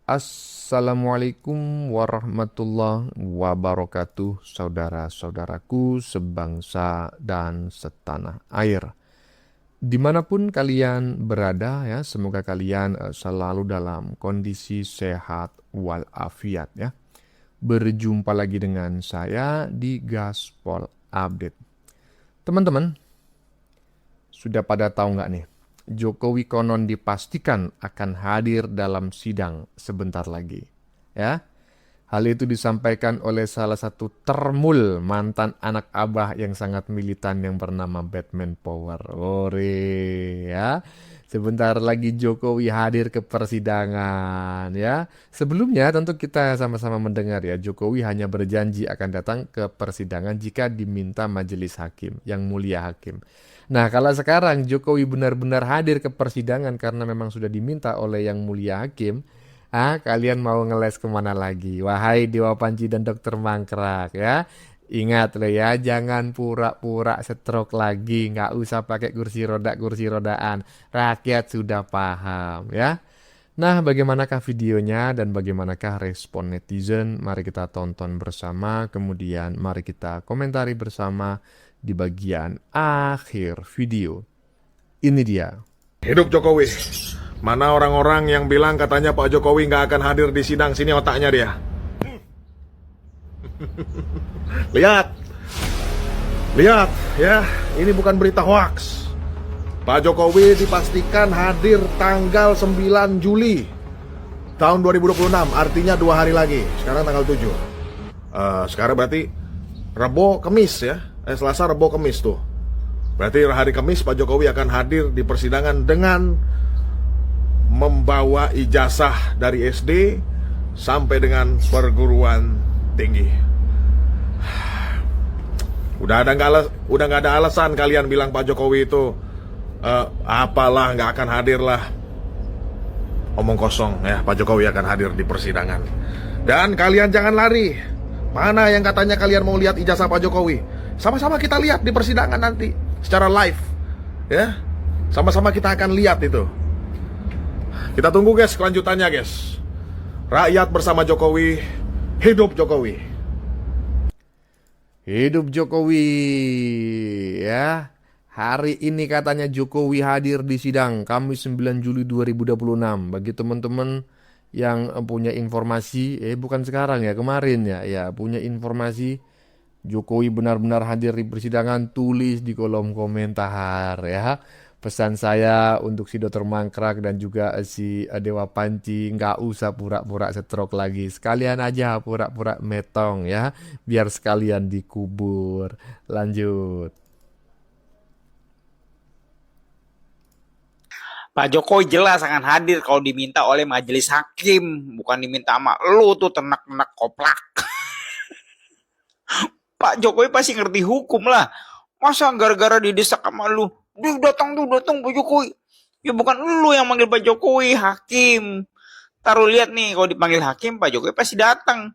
Assalamualaikum warahmatullahi wabarakatuh, saudara-saudaraku sebangsa dan setanah air. Dimanapun kalian berada ya, semoga kalian selalu dalam kondisi sehat walafiat ya. Berjumpa lagi dengan saya di Gaspol Update. Teman-teman, sudah pada tahu nggak nih? Jokowi konon dipastikan akan hadir dalam sidang sebentar lagi. Ya, hal itu disampaikan oleh salah satu termul mantan anak abah yang sangat militan yang bernama Batman Power. Ore, ya. Sebentar lagi Jokowi hadir ke persidangan, ya. Sebelumnya tentu kita sama-sama mendengar ya, Jokowi hanya berjanji akan datang ke persidangan jika diminta majelis hakim, yang mulia hakim. Nah, kalau sekarang Jokowi benar-benar hadir ke persidangan karena memang sudah diminta oleh yang mulia hakim, kalian mau ngeles kemana lagi? Wahai Dewa Panji dan Dokter Mangkrak ya. Ingat loh ya, jangan pura-pura stroke lagi. Nggak usah pakai kursi rodaan. Rakyat sudah paham ya. Nah, bagaimanakah videonya dan bagaimanakah respon netizen? Mari kita tonton bersama, kemudian mari kita komentari bersama di bagian akhir video. Ini dia. Hidup Jokowi. Mana orang-orang yang bilang katanya Pak Jokowi nggak akan hadir di sidang, sini otaknya dia. Lihat, lihat ya, ini bukan berita hoax. Pak Jokowi dipastikan hadir tanggal 9 Juli tahun 2026, artinya 2 hari lagi. Sekarang tanggal 7. Sekarang berarti Rebo Kemis ya, Selasa Rebo Kemis tuh. Berarti hari Kamis Pak Jokowi akan hadir di persidangan dengan membawa ijazah dari SD sampai dengan perguruan tinggi. Udah nggak ada alasan kalian bilang Pak Jokowi itu apalah, nggak akan hadir lah. Omong kosong ya, Pak Jokowi akan hadir di persidangan. Dan kalian jangan lari. Mana yang katanya kalian mau lihat ijazah Pak Jokowi? Sama-sama kita lihat di persidangan nanti secara live ya. Sama-sama kita akan lihat itu. Kita tunggu guys kelanjutannya guys. Rakyat bersama Jokowi, hidup Jokowi. Hidup Jokowi ya. Hari ini katanya Jokowi hadir di sidang Kamis 9 Juli 2026. Bagi teman-teman yang punya informasi, bukan sekarang ya, kemarin ya punya informasi Jokowi benar-benar hadir di persidangan, tulis di kolom komentar ya. Pesan saya untuk si Dokter Mangkrak dan juga si Dewa Panci, nggak usah pura-pura stroke lagi. Sekalian aja pura-pura metong ya, biar sekalian dikubur. Lanjut. Pak Jokowi jelas akan hadir kalau diminta oleh majelis hakim, bukan diminta sama lu tuh ternak-ternak koplak. Pak Jokowi pasti ngerti hukum lah. Masa gara-gara didesak sama lu, dia datang Pak Jokowi. Ya bukan lu yang manggil Pak Jokowi, hakim. Taruh lihat nih, kalau dipanggil hakim, Pak Jokowi pasti datang.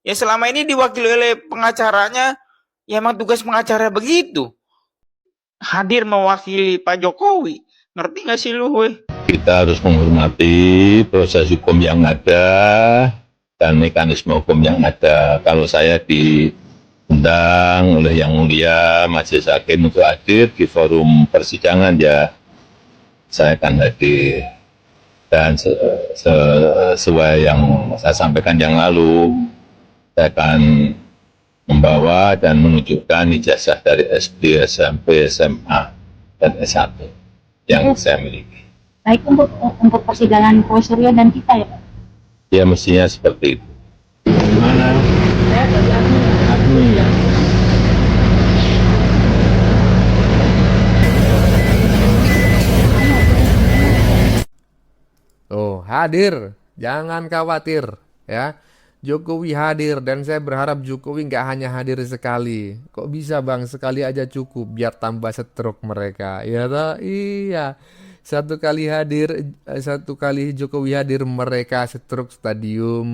Ya selama ini diwakili oleh pengacaranya, ya emang tugas pengacara begitu. Hadir mewakili Pak Jokowi. Ngerti gak sih lu, weh? Kita harus menghormati proses hukum yang ada dan mekanisme hukum yang ada. Kalau saya diundang oleh Yang Mulia Majelis Hakim untuk hadir di forum persidangan, ya saya akan hadir. Dan sesuai yang saya sampaikan yang lalu, saya akan membawa dan menunjukkan ijazah dari SD, SMP, SMA, dan S1 yang saya miliki. Baik untuk persidangan Pak Suryo dan kita ya Pak? Ya mestinya seperti itu. Gimana? Agni ya. Oh, hadir. Jangan khawatir ya. Jokowi hadir dan saya berharap Jokowi nggak hanya hadir sekali. Kok bisa bang, sekali aja cukup biar tambah stroke mereka. Ya toh? Iya. Satu kali Jokowi hadir mereka stroke stadium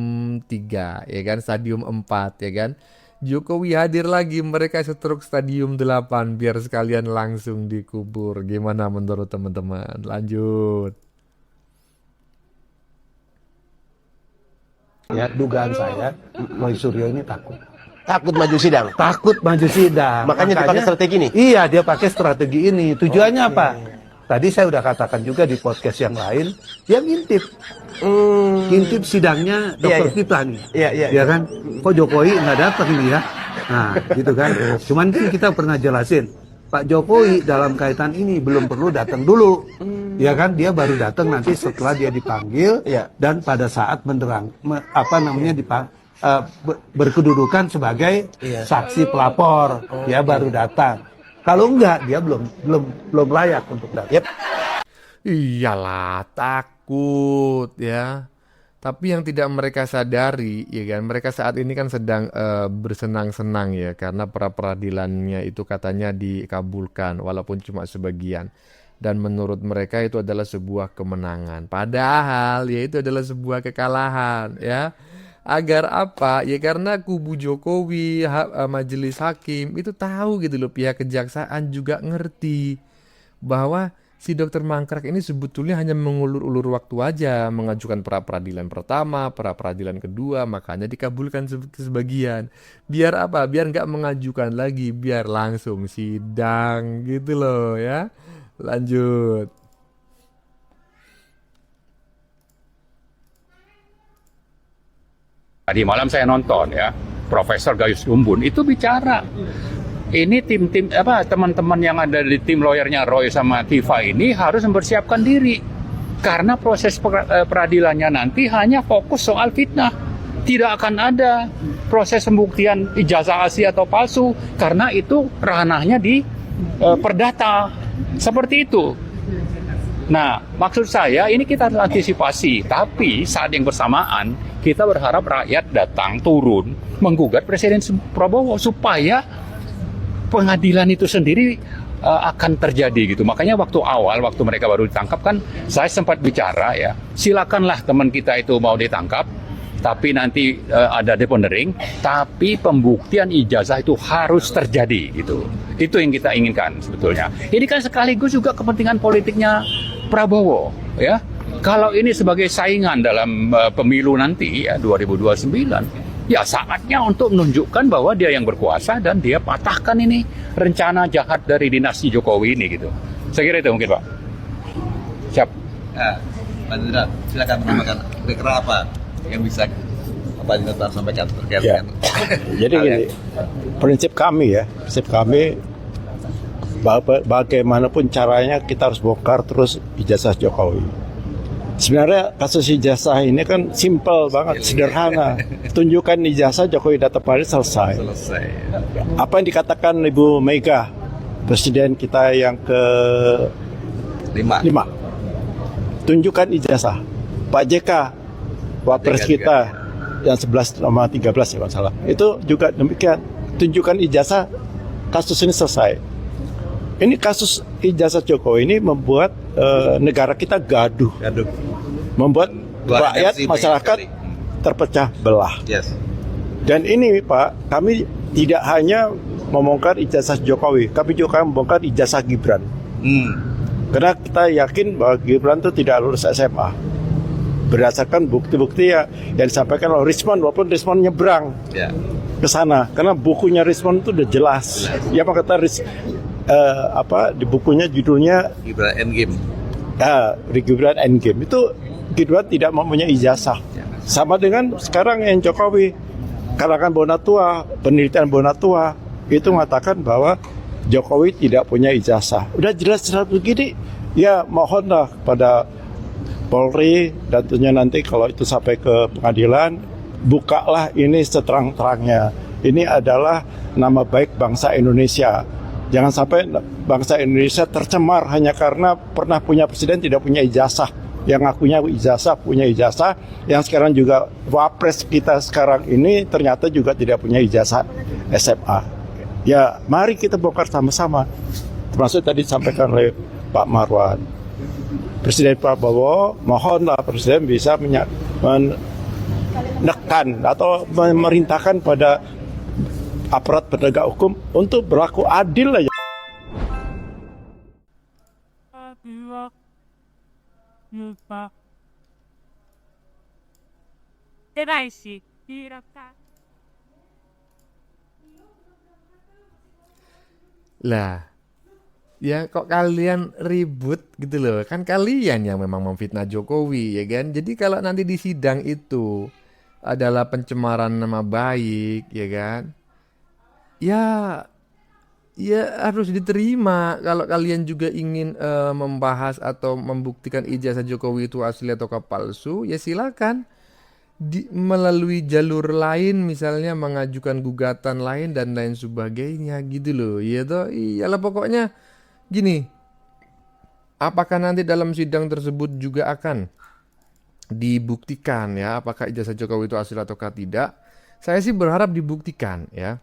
3 ya kan, stadium 4 ya kan. Jokowi hadir lagi mereka stroke stadium 8 biar sekalian langsung dikubur. Gimana menurut teman-teman? Lanjut. Ya, dugaan saya Roy Suryo ini takut. Takut maju sidang. Takut maju sidang. Makanya dia pakai strategi ini. Iya, dia pakai strategi ini. Tujuannya apa? Tadi saya udah katakan juga di podcast yang lain, dia ngintip. Ngintip sidangnya Dr. Kiflan. Ya kan? Kok Jokowi nggak datang ini ya? Nah, gitu kan. Cuman kan kita pernah jelasin, Pak Jokowi dalam kaitan ini belum perlu datang dulu. Ya kan? Dia baru datang nanti setelah dia dipanggil dan pada saat berkedudukan sebagai saksi pelapor, dia baru datang. Kalau enggak, dia belum layak untuk datang. Iyalah, takut ya. Tapi yang tidak mereka sadari, ya kan, mereka saat ini kan sedang bersenang-senang ya, karena pra-peradilannya itu katanya dikabulkan, walaupun cuma sebagian. Dan menurut mereka itu adalah sebuah kemenangan. Padahal ya itu adalah sebuah kekalahan ya. Agar apa? Ya karena kubu Jokowi, majelis hakim itu tahu gitu loh, pihak kejaksaan juga ngerti bahwa si Dokter Mangkrak ini sebetulnya hanya mengulur-ulur waktu aja, mengajukan pra-peradilan pertama, pra-peradilan kedua, makanya dikabulkan sebagian. Biar apa? Biar nggak mengajukan lagi, biar langsung sidang gitu loh ya. Lanjut. Tadi malam saya nonton ya, Profesor Gayus Lumbun itu bicara. Ini teman-teman yang ada di tim lawyernya Roy sama Tifa ini harus mempersiapkan diri. Karena proses peradilannya nanti hanya fokus soal fitnah. Tidak akan ada proses pembuktian ijazah asli atau palsu, karena itu ranahnya di perdata. Seperti itu. Nah, maksud saya ini kita harus antisipasi, tapi saat yang bersamaan kita berharap rakyat datang turun menggugat Presiden Prabowo supaya pengadilan itu sendiri akan terjadi gitu. Makanya waktu mereka baru ditangkap kan saya sempat bicara ya, silakanlah teman kita itu mau ditangkap, tapi nanti ada depondering, tapi pembuktian ijazah itu harus terjadi gitu. Itu yang kita inginkan sebetulnya. Ini kan sekaligus juga kepentingan politiknya Prabowo ya. Kalau ini sebagai saingan dalam pemilu nanti ya 2029, ya saatnya untuk menunjukkan bahwa dia yang berkuasa dan dia patahkan ini rencana jahat dari dinasti Jokowi ini gitu. Saya kira itu mungkin Pak. Siap. Pak Indra, silakan menambahkan kira-kira apa yang bisa Pak Indra sampaikan terkait dengan jadi gini, prinsip kami bagaimanapun caranya kita harus bongkar terus ijazah Jokowi. Sebenarnya kasus ijazah ini kan simpel banget, sederhana. Tunjukkan ijazah Jokowi datang pada selesai. Apa yang dikatakan Ibu Mega, Presiden kita yang ke-5. Tunjukkan ijazah. Pak JK, Wapres kita yang 11 sama 13 ya masalah. Itu juga demikian. Tunjukkan ijazah, kasus ini selesai. Ini kasus ijazah Jokowi ini membuat negara kita gaduh. Membuat rakyat, masyarakat terpecah belah. Dan ini Pak, kami tidak hanya membongkar ijazah Jokowi, kami juga membongkar ijazah Gibran. Karena kita yakin bahwa Gibran itu tidak lulus SMA. Berdasarkan bukti-bukti yang disampaikan oleh Rismon, walaupun Rismon nyebrang ke sana. Karena bukunya Rismon itu udah jelas. Ya Pak kata di bukunya judulnya Gibran Endgame. Gibran Endgame itu Gibran tidak mempunyai ijazah. Sama dengan sekarang yang Jokowi, kalangan Bonatua, penelitian Bonatua itu mengatakan bahwa Jokowi tidak punya ijazah. Udah jelas-jelas begini, ya mohonlah pada Polri dan tentunya nanti kalau itu sampai ke pengadilan, bukalah ini seterang-terangnya. Ini adalah nama baik bangsa Indonesia. Jangan sampai bangsa Indonesia tercemar hanya karena pernah punya presiden tidak punya ijazah. Yang ngakunya ijazah, punya ijazah. Yang sekarang juga Wapres kita sekarang ini ternyata juga tidak punya ijazah SMA. Ya mari kita bongkar sama-sama. Termasuk tadi disampaikan oleh Pak Marwan. Presiden Prabowo, mohonlah Presiden bisa menekan atau memerintahkan pada aparat penegak hukum untuk berlaku adil aja. Lah, ya kok kalian ribut gitu loh. Kan kalian yang memang memfitnah Jokowi ya kan. Jadi kalau nanti di sidang itu adalah pencemaran nama baik ya kan. Ya harus diterima. Kalau kalian juga ingin membahas atau membuktikan ijazah Jokowi itu asli atau palsu, ya silakan melalui jalur lain, misalnya mengajukan gugatan lain dan lain sebagainya gitu loh. Ya toh, iyalah pokoknya gini. Apakah nanti dalam sidang tersebut juga akan dibuktikan ya apakah ijazah Jokowi itu asli ataukah tidak? Saya sih berharap dibuktikan ya.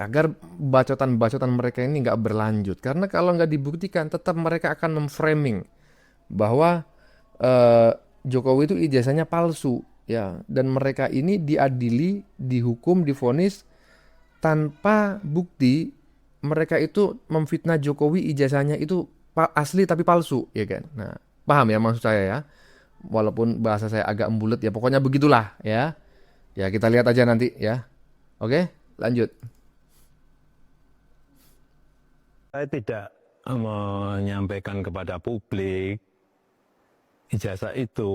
Agar bacotan-bacotan mereka ini nggak berlanjut. Karena kalau nggak dibuktikan, tetap mereka akan memframing bahwa Jokowi itu ijazahnya palsu, ya. Dan mereka ini diadili, dihukum, divonis tanpa bukti. Mereka itu memfitnah Jokowi ijazahnya itu asli tapi palsu, ya kan? Nah, paham ya maksud saya ya? Walaupun bahasa saya agak embulet ya, pokoknya begitulah ya. Ya kita lihat aja nanti ya. Oke, lanjut. Saya tidak menyampaikan kepada publik ijazah itu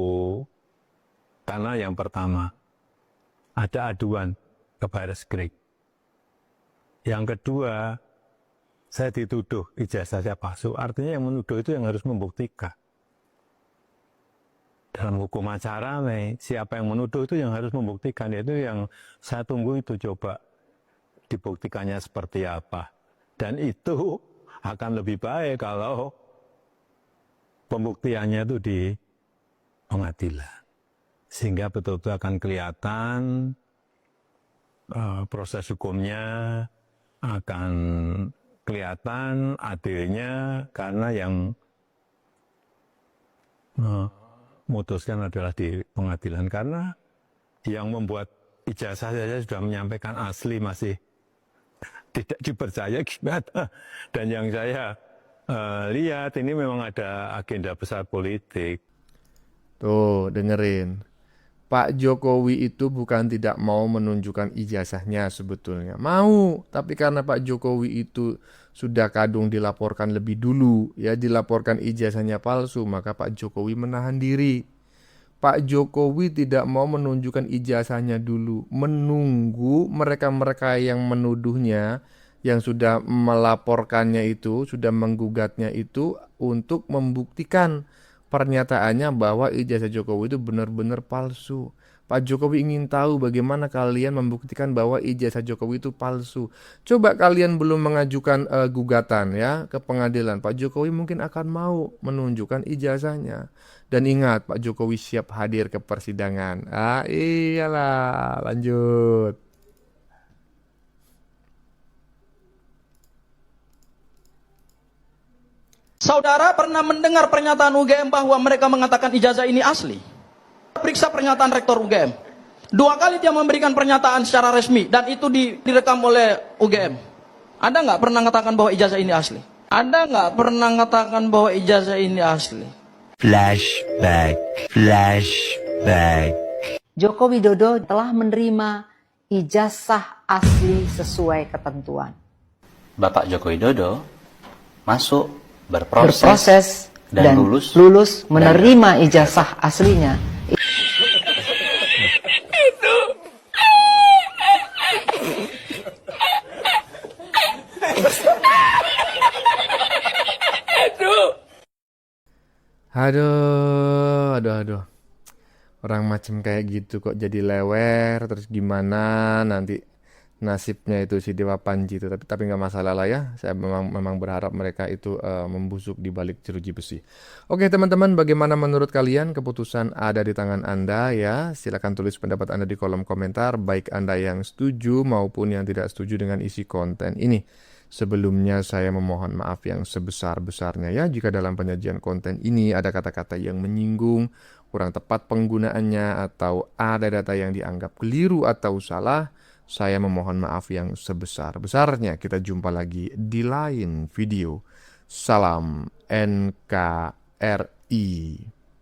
karena yang pertama ada aduan ke Baris-Krim. Yang kedua, saya dituduh ijazah saya palsu. Artinya yang menuduh itu yang harus membuktikan. Dalam hukum acara, siapa yang menuduh itu yang harus membuktikan. Itu yang saya tunggu itu coba dibuktikannya seperti apa. Dan itu akan lebih baik kalau pembuktiannya itu di pengadilan. Sehingga betul-betul akan kelihatan proses hukumnya, akan kelihatan adilnya, karena yang memutuskan adalah di pengadilan. Karena yang membuat ijazah saja sudah menyampaikan asli masih tidak dipercaya gimana. Dan yang saya lihat ini memang ada agenda besar politik. Tuh, dengerin. Pak Jokowi itu bukan tidak mau menunjukkan ijazahnya sebetulnya. Mau, tapi karena Pak Jokowi itu sudah kadung dilaporkan lebih dulu, ya dilaporkan ijazahnya palsu, maka Pak Jokowi menahan diri. Pak Jokowi tidak mau menunjukkan ijazahnya dulu, menunggu mereka-mereka yang menuduhnya, yang sudah melaporkannya itu, sudah menggugatnya itu untuk membuktikan pernyataannya bahwa ijazah Jokowi itu benar-benar palsu. Pak Jokowi ingin tahu bagaimana kalian membuktikan bahwa ijazah Jokowi itu palsu. Coba kalian belum mengajukan gugatan ya ke pengadilan, Pak Jokowi mungkin akan mau menunjukkan ijazahnya. Dan ingat, Pak Jokowi siap hadir ke persidangan. Iyalah, lanjut. Saudara pernah mendengar pernyataan UGM bahwa mereka mengatakan ijazah ini asli? Periksa pernyataan rektor UGM. 2 kali dia memberikan pernyataan secara resmi dan itu direkam oleh UGM. Anda nggak pernah mengatakan bahwa ijazah ini asli? Anda nggak pernah mengatakan bahwa ijazah ini asli? Flashback. Joko Widodo telah menerima ijazah asli sesuai ketentuan. Bapak Joko Widodo masuk berproses dan lulus menerima ijazah aslinya. Aduh. Orang macam kayak gitu kok jadi lewer, terus gimana nanti nasibnya itu si Dewa Panji itu. Tapi nggak masalah lah ya. Saya memang berharap mereka itu membusuk di balik jeruji besi. Oke teman-teman, bagaimana menurut kalian? Keputusan ada di tangan Anda ya. Silakan tulis pendapat Anda di kolom komentar, baik Anda yang setuju maupun yang tidak setuju dengan isi konten ini. Sebelumnya saya memohon maaf yang sebesar-besarnya ya jika dalam penyajian konten ini ada kata-kata yang menyinggung, kurang tepat penggunaannya, atau ada data yang dianggap keliru atau salah. Saya memohon maaf yang sebesar-besarnya. Kita jumpa lagi di lain video. Salam NKRI.